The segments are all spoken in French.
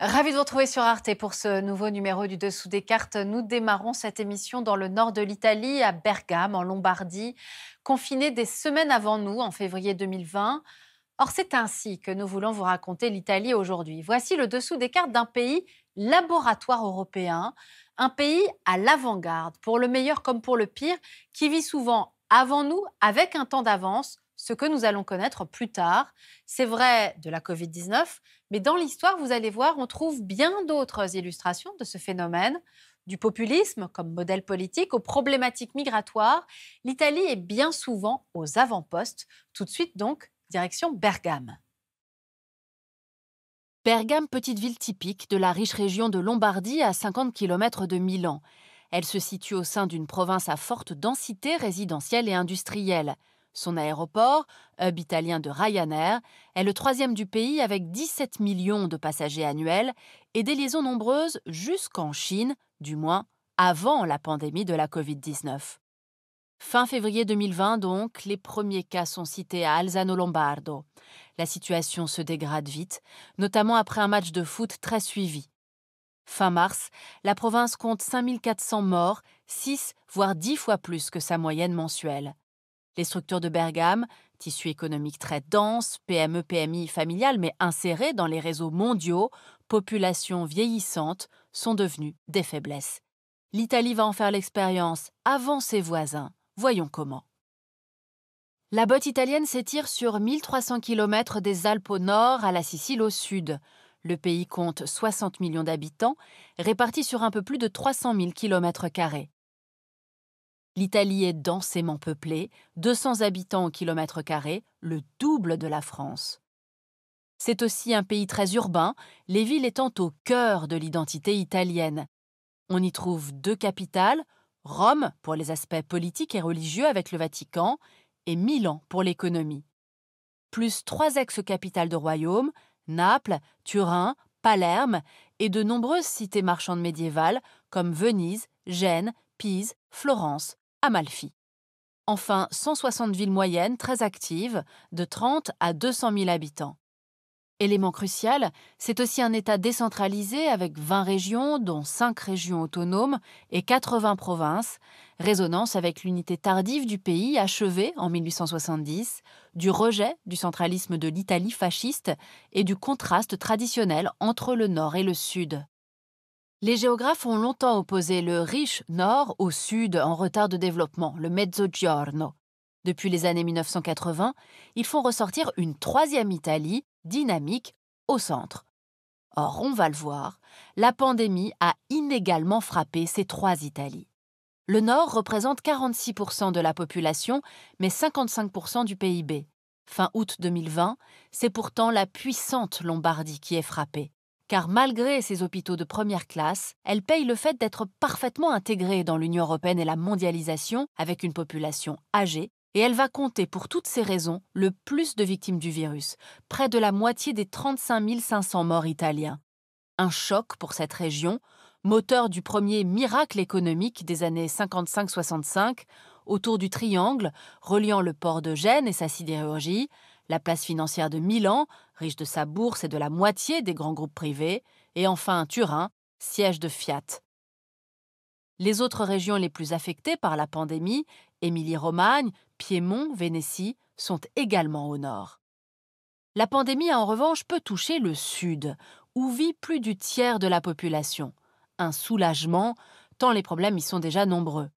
Ravi de vous retrouver sur Arte pour ce nouveau numéro du Dessous des cartes. Nous démarrons cette émission dans le nord de l'Italie, à Bergame, en Lombardie, confinés des semaines avant nous, en février 2020. Or, c'est ainsi que nous voulons vous raconter l'Italie aujourd'hui. Voici le dessous des cartes d'un pays laboratoire européen, un pays à l'avant-garde, pour le meilleur comme pour le pire, qui vit souvent avant nous, avec un temps d'avance, ce que nous allons connaître plus tard. C'est vrai de la Covid-19, mais dans l'histoire, vous allez voir, on trouve bien d'autres illustrations de ce phénomène. Du populisme comme modèle politique aux problématiques migratoires, l'Italie est bien souvent aux avant-postes. Tout de suite donc, direction Bergame. Bergame, petite ville typique de la riche région de Lombardie à 50 km de Milan. Elle se situe au sein d'une province à forte densité résidentielle et industrielle. Son aéroport, hub italien de Ryanair, est le troisième du pays avec 17 millions de passagers annuels et des liaisons nombreuses jusqu'en Chine, du moins avant la pandémie de la Covid-19. Fin février 2020 donc, les premiers cas sont cités à Alzano Lombardo. La situation se dégrade vite, notamment après un match de foot très suivi. Fin mars, la province compte 5400 morts, 6 voire 10 fois plus que sa moyenne mensuelle. Les structures de Bergame, tissu économique très dense, PME-PMI familiale mais insérées dans les réseaux mondiaux, population vieillissante, sont devenues des faiblesses. L'Italie va en faire l'expérience avant ses voisins. Voyons comment. La botte italienne s'étire sur 1300 km des Alpes au nord à la Sicile au sud. Le pays compte 60 millions d'habitants, répartis sur un peu plus de 300 000 km². L'Italie est densément peuplée, 200 habitants au kilomètre carré, le double de la France. C'est aussi un pays très urbain, les villes étant au cœur de l'identité italienne. On y trouve deux capitales, Rome pour les aspects politiques et religieux avec le Vatican, et Milan pour l'économie. Plus trois ex-capitales de royaume, Naples, Turin, Palerme et de nombreuses cités marchandes médiévales comme Venise, Gênes, Pise, Florence, Amalfi. Enfin, 160 villes moyennes très actives, de 30 à 200 000 habitants. Élément crucial, c'est aussi un État décentralisé avec 20 régions, dont 5 régions autonomes et 80 provinces, résonance avec l'unité tardive du pays achevée en 1870, du rejet du centralisme de l'Italie fasciste et du contraste traditionnel entre le nord et le sud. Les géographes ont longtemps opposé le riche nord au sud en retard de développement, le Mezzogiorno. Depuis les années 1980, ils font ressortir une troisième Italie, dynamique, au centre. Or, on va le voir, la pandémie a inégalement frappé ces trois Italies. Le nord représente 46% de la population, mais 55% du PIB. Fin août 2020, c'est pourtant la puissante Lombardie qui est frappée. Car malgré ses hôpitaux de première classe, elle paye le fait d'être parfaitement intégrée dans l'Union européenne et la mondialisation, avec une population âgée, et elle va compter pour toutes ces raisons le plus de victimes du virus, près de la moitié des 35 500 morts italiens. Un choc pour cette région, moteur du premier miracle économique des années 55-65, autour du triangle reliant le port de Gênes et sa sidérurgie, la place financière de Milan, riche de sa bourse et de la moitié des grands groupes privés, et enfin Turin, siège de Fiat. Les autres régions les plus affectées par la pandémie, Émilie-Romagne, Piémont, Vénétie, sont également au nord. La pandémie a en revanche peu touché le sud, où vit plus du tiers de la population. Un soulagement, tant les problèmes y sont déjà nombreux.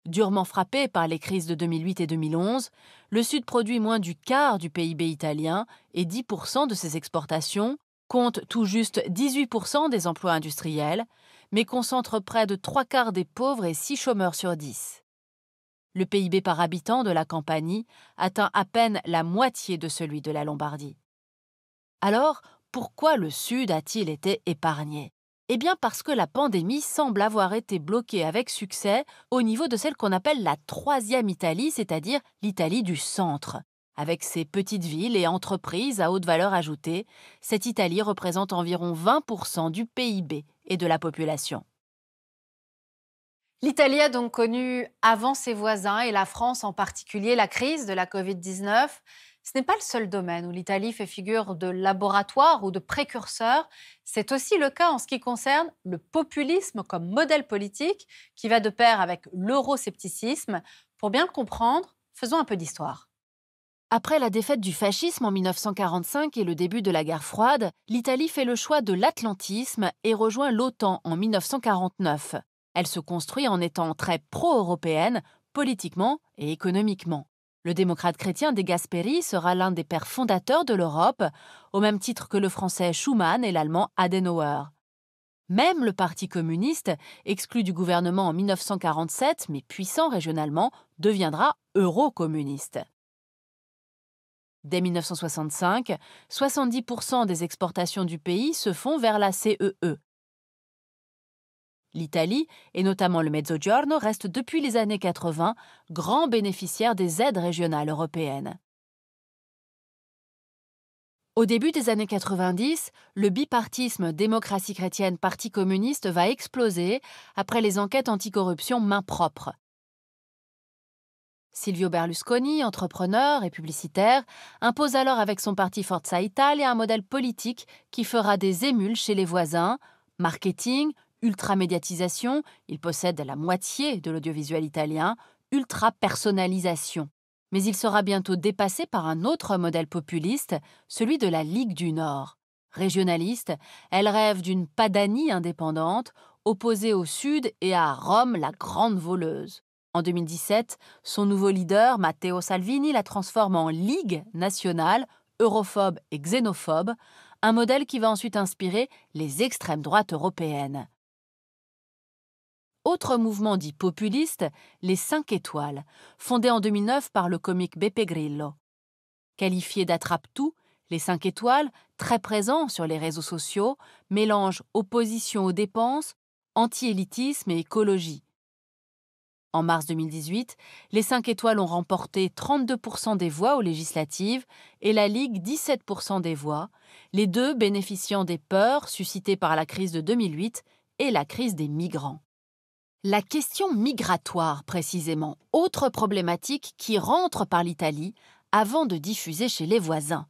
Durement frappé par les crises de 2008 et 2011, le Sud produit moins du quart du PIB italien et 10% de ses exportations, compte tout juste 18% des emplois industriels, mais concentre près de 3/4 des pauvres et 6 chômeurs sur 10. Le PIB par habitant de la Campanie atteint à peine la moitié de celui de la Lombardie. Alors, pourquoi le Sud a-t-il été épargné ? Eh bien parce que la pandémie semble avoir été bloquée avec succès au niveau de celle qu'on appelle la troisième Italie, c'est-à-dire l'Italie du centre. Avec ses petites villes et entreprises à haute valeur ajoutée, cette Italie représente environ 20% du PIB et de la population. L'Italie a donc connu avant ses voisins et la France en particulier la crise de la Covid-19. Ce n'est pas le seul domaine où l'Italie fait figure de laboratoire ou de précurseur. C'est aussi le cas en ce qui concerne le populisme comme modèle politique qui va de pair avec l'euroscepticisme. Pour bien le comprendre, faisons un peu d'histoire. Après la défaite du fascisme en 1945 et le début de la guerre froide, l'Italie fait le choix de l'atlantisme et rejoint l'OTAN en 1949. Elle se construit en étant très pro-européenne, politiquement et économiquement. Le démocrate chrétien De Gasperi sera l'un des pères fondateurs de l'Europe, au même titre que le français Schuman et l'allemand Adenauer. Même le Parti communiste, exclu du gouvernement en 1947 mais puissant régionalement, deviendra eurocommuniste. Dès 1965, 70% des exportations du pays se font vers la CEE. L'Italie, et notamment le Mezzogiorno, reste depuis les années 80 grand bénéficiaire des aides régionales européennes. Au début des années 90, le bipartisme démocratie chrétienne-Parti communiste va exploser après les enquêtes anticorruption main propre. Silvio Berlusconi, entrepreneur et publicitaire, impose alors avec son parti Forza Italia un modèle politique qui fera des émules chez les voisins, marketing, ultra-médiatisation, il possède la moitié de l'audiovisuel italien, ultra-personnalisation. Mais il sera bientôt dépassé par un autre modèle populiste, celui de la Ligue du Nord. Régionaliste, elle rêve d'une Padanie indépendante, opposée au Sud et à Rome, la grande voleuse. En 2017, son nouveau leader, Matteo Salvini, la transforme en Ligue nationale, europhobe et xénophobe, un modèle qui va ensuite inspirer les extrêmes droites européennes. Autre mouvement dit populiste, les 5 étoiles, fondé en 2009 par le comique Beppe Grillo. Qualifiés d'attrape-tout, les 5 étoiles, très présents sur les réseaux sociaux, mélangent opposition aux dépenses, anti-élitisme et écologie. En mars 2018, les 5 étoiles ont remporté 32% des voix aux législatives et la Ligue 17% des voix, les deux bénéficiant des peurs suscitées par la crise de 2008 et la crise des migrants. La question migratoire, précisément, autre problématique qui rentre par l'Italie avant de diffuser chez les voisins.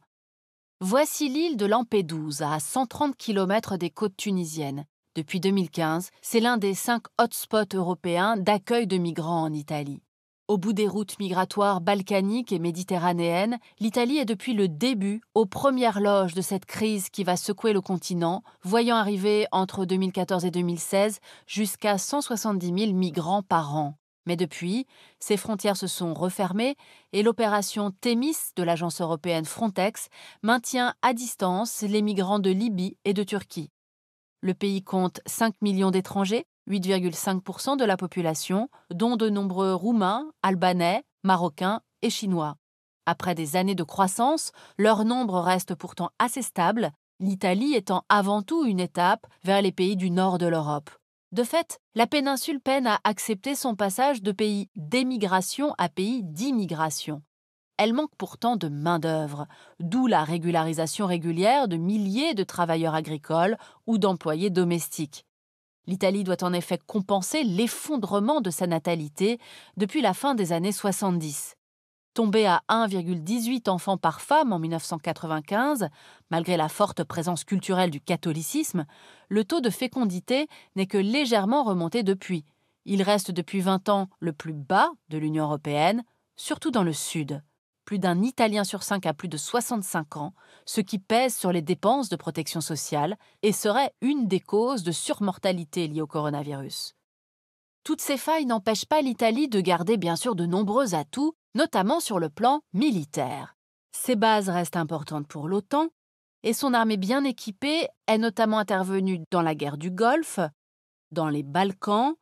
Voici l'île de Lampedusa, à 130 km des côtes tunisiennes. Depuis 2015, c'est l'un des 5 hotspots européens d'accueil de migrants en Italie. Au bout des routes migratoires balkaniques et méditerranéennes, l'Italie est depuis le début aux premières loges de cette crise qui va secouer le continent, voyant arriver entre 2014 et 2016 jusqu'à 170 000 migrants par an. Mais depuis, ces frontières se sont refermées et l'opération Thémis de l'agence européenne Frontex maintient à distance les migrants de Libye et de Turquie. Le pays compte 5 millions d'étrangers, 8,5% de la population, dont de nombreux Roumains, Albanais, Marocains et Chinois. Après des années de croissance, leur nombre reste pourtant assez stable, l'Italie étant avant tout une étape vers les pays du nord de l'Europe. De fait, la péninsule peine à accepter son passage de pays d'émigration à pays d'immigration. Elle manque pourtant de main-d'œuvre, d'où la régularisation régulière de milliers de travailleurs agricoles ou d'employés domestiques. L'Italie doit en effet compenser l'effondrement de sa natalité depuis la fin des années 70. Tombée à 1,18 enfants par femme en 1995, malgré la forte présence culturelle du catholicisme, le taux de fécondité n'est que légèrement remonté depuis. Il reste depuis 20 ans le plus bas de l'Union européenne, surtout dans le Sud. Plus d'un Italien sur 5 a plus de 65 ans, ce qui pèse sur les dépenses de protection sociale et serait une des causes de surmortalité liée au coronavirus. Toutes ces failles n'empêchent pas l'Italie de garder bien sûr de nombreux atouts, notamment sur le plan militaire. Ses bases restent importantes pour l'OTAN et son armée bien équipée est notamment intervenue dans la guerre du Golfe, dans les Balkans,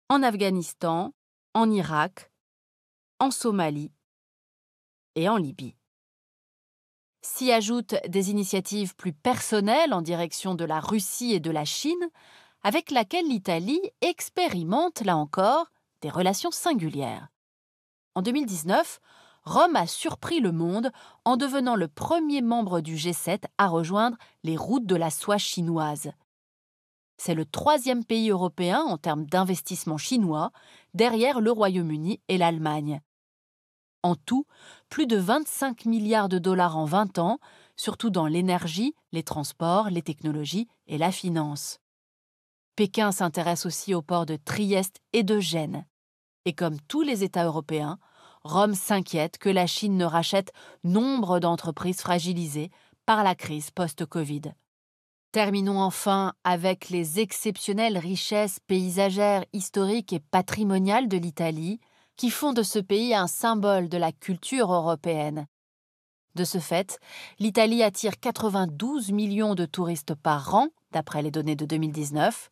en Afghanistan, en Irak, en Somalie et en Libye. S'y ajoutent des initiatives plus personnelles en direction de la Russie et de la Chine, avec laquelle l'Italie expérimente, là encore, des relations singulières. En 2019, Rome a surpris le monde en devenant le premier membre du G7 à rejoindre les routes de la soie chinoises. C'est le 3e pays européen en termes d'investissement chinois, derrière le Royaume-Uni et l'Allemagne. En tout, plus de 25 milliards de dollars en 20 ans, surtout dans l'énergie, les transports, les technologies et la finance. Pékin s'intéresse aussi aux ports de Trieste et de Gênes. Et comme tous les États européens, Rome s'inquiète que la Chine ne rachète nombre d'entreprises fragilisées par la crise post-Covid. Terminons enfin avec les exceptionnelles richesses paysagères, historiques et patrimoniales de l'Italie, qui font de ce pays un symbole de la culture européenne. De ce fait, l'Italie attire 92 millions de touristes par an, d'après les données de 2019,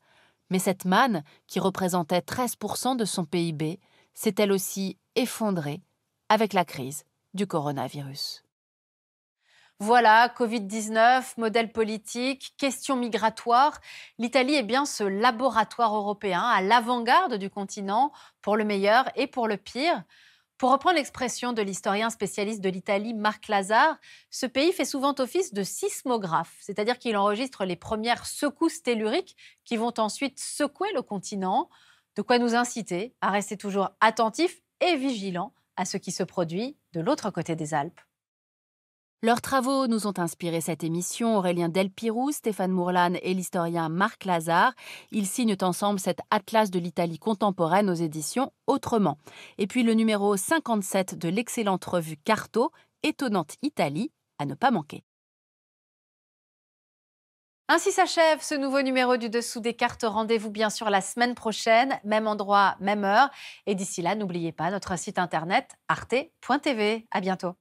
mais cette manne, qui représentait 13% de son PIB, s'est elle aussi effondrée avec la crise du coronavirus. Voilà, Covid-19, modèle politique, questions migratoires. L'Italie est bien ce laboratoire européen à l'avant-garde du continent, pour le meilleur et pour le pire. Pour reprendre l'expression de l'historien spécialiste de l'Italie, Marc Lazare, ce pays fait souvent office de sismographe, c'est-à-dire qu'il enregistre les premières secousses telluriques qui vont ensuite secouer le continent, de quoi nous inciter à rester toujours attentifs et vigilants à ce qui se produit de l'autre côté des Alpes. Leurs travaux nous ont inspiré cette émission. Aurélien Delpirou, Stéphane Mourlan et l'historien Marc Lazare. Ils signent ensemble cet atlas de l'Italie contemporaine aux éditions Autrement. Et puis le numéro 57 de l'excellente revue Carto, Étonnante Italie, à ne pas manquer. Ainsi s'achève ce nouveau numéro du Dessous des cartes. Rendez-vous bien sûr la semaine prochaine, même endroit, même heure. Et d'ici là, n'oubliez pas notre site internet arte.tv. À bientôt.